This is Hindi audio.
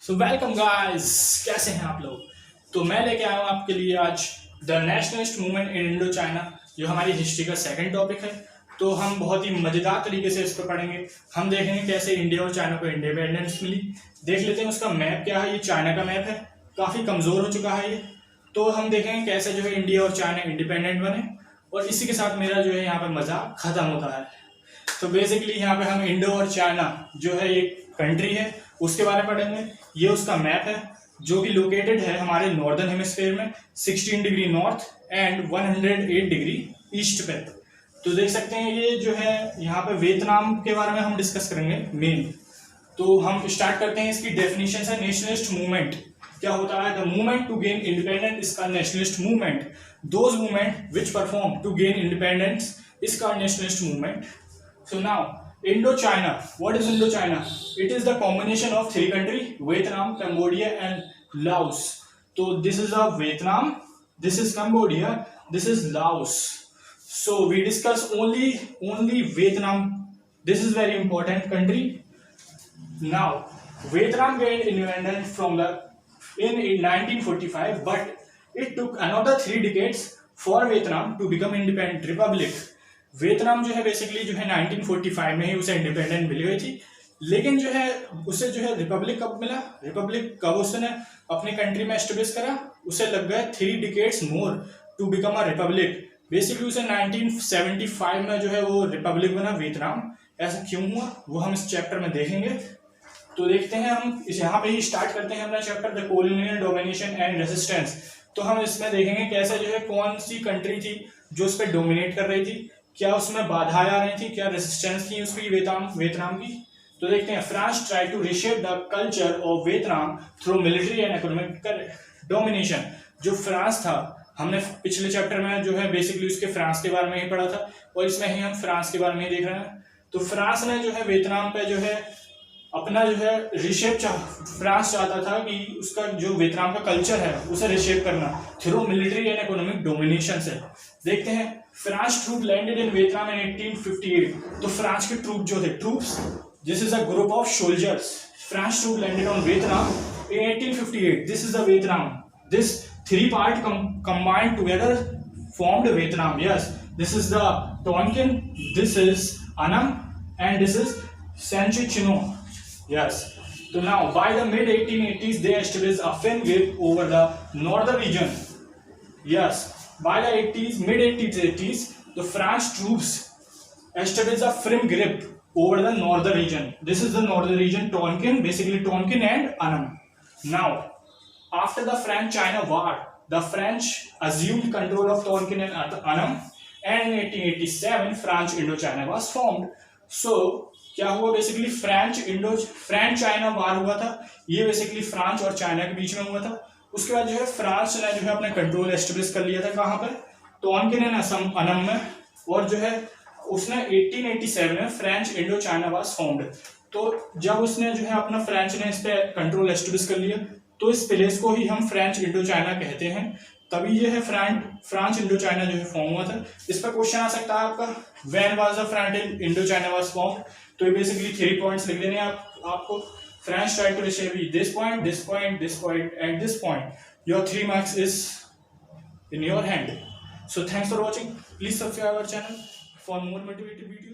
सो वेलकम गाइस, कैसे हैं आप लोग। तो मैं लेके आया हूँ आपके लिए आज the nationalist movement in Indo China, जो हमारी हिस्ट्री का सेकंड टॉपिक है। तो हम बहुत ही मजेदार तरीके से इसको पढ़ेंगे। हम देखेंगे कैसे इंडिया और चाइना को इंडिपेंडेंस मिली। देख लेते हैं उसका मैप क्या है। ये चाइना का मैप है, काफी कमजोर हो चुका है ये। तो हम देखेंगे कैसे जो है इंडिया और चाइना इंडिपेंडेंट बने, और इसी के साथ मेरा जो है यहाँ पे मजाक खत्म होता है। तो बेसिकली यहाँ पे हम इंडो और चाइना जो है एक कंट्री है उसके बारे में पढ़ेंगे। ये उसका मैप है जो कि लोकेटेड है हमारे नॉर्दर्न हेमिस्फीयर में 16 degree north and 108 degree east पे। तो देख सकते हैं ये जो है यहाँ पे वियतनाम के बारे में हम डिस्कस करेंगे मेन। तो हम स्टार्ट करते हैं। इसकी डेफिनेशन है नेशनलिस्ट मूवमेंट क्या होता है। The movement to gain independence is called nationalist movement. Those movement which perform to gain independence is called nationalist movement. So now, Indochina. What is Indochina? It is the combination of three countries: Vietnam, Cambodia, and Laos. So this is Vietnam, this is Cambodia, this is Laos. So we discuss only Vietnam. This is very important country. Now, Vietnam gained independence from in 1945, but it took another 3 decades for Vietnam to become independent republic. Vietnam जो है बेसिकली जो है 1945 में ही उसे इंडिपेंडेंट मिली हुई थी, लेकिन जो है उसे जो है रिपब्लिक कब मिला, रिपब्लिक कब उसने अपनी कंट्री में एस्टेब्लिश करा, उसे लग गए 3 decades more to become a republic. Basically उसे 1975 में जो है वो रिपब्लिक बना वियतनाम। ऐसा क्यों हुआ वो हम इस चैप्टर में देखेंगे। तो देखते हैं हम यहाँ पे ही स्टार्ट करते हैं अपना chapter the colonial domination and resistance. तो हम इसमें देखेंगे कैसे जो है कौन सी कंट्री थी जो उस पर डोमिनेट कर रही थी, क्या उसमें बाधाएं आ रही थी, क्या रेजिस्टेंस थी उसकी वियतनाम की। तो देखते हैं France try to reshape the culture of Vietnam through military and economic domination. जो फ्रांस था, हमने पिछले चैप्टर में जो है बेसिकली उसके फ्रांस के बारे में ही पढ़ा था, और इसमें ही हम फ्रांस के बारे में ही देख रहे हैं। तो फ्रांस ने जो है वियतनाम पे जो है अपना जो है रिशेप फ्रांस चाहता था कि उसका जो वियतनाम का कल्चर है उसे रिशेप करना through military and economic domination से। देखते हैं France troop landed in Vietnam in 1858। तो फ्रांस के ट्रूप जो थे, troops this is a group of soldiers. France troop landed on Vietnam in 1858। This is the Vietnam. This 3 part combined together formed Vietnam. Yes, this is the Tonkin, this is Annam, and this is Sanchi Chino. Yes. So now by the mid 1880s they established a firm grip over the northern region. Yes, by the mid 1880s the French troops established a firm grip over the northern region. This is the northern region, Tonkin, basically Tonkin and Annam. Now after the French-China War, the French assumed control of Tonkin and Annam, and in 1887 French-Indochina was formed. So क्या हुआ बेसिकली फ्रेंच चाइना वार हुआ था। ये बेसिकली फ्रांस और चाइना के बीच में हुआ था। उसके बाद जो है फ्रांस ने जो है अपना कंट्रोल एस्टेब्लिश कर लिया था कहाँ पर, टोनकिन एंड अनम में। और जो है उसने 1887 में French Indochina was formed. तो जब उसने जो है अपना फ्रेंच ने इस पे कंट्रोल एस्टेब्लिश कर लिया, तो इस प्लेस को ही हम फ्रेंच इंडो चाइना कहते हैं। तभी ये है फ्रांस इंडो चाइना जो है फॉर्म हुआ था। इस पर क्वेश्चन आ सकता है आपका, when was the French Indochina was formed. तो ये बेसिकली 3 पॉइंट्स लिख देने हैं आपको। French tried to reshape this point, this point, this point and this point. Your 3 marks is in your hand. So thanks for watching. Please subscribe our channel for more motivated video.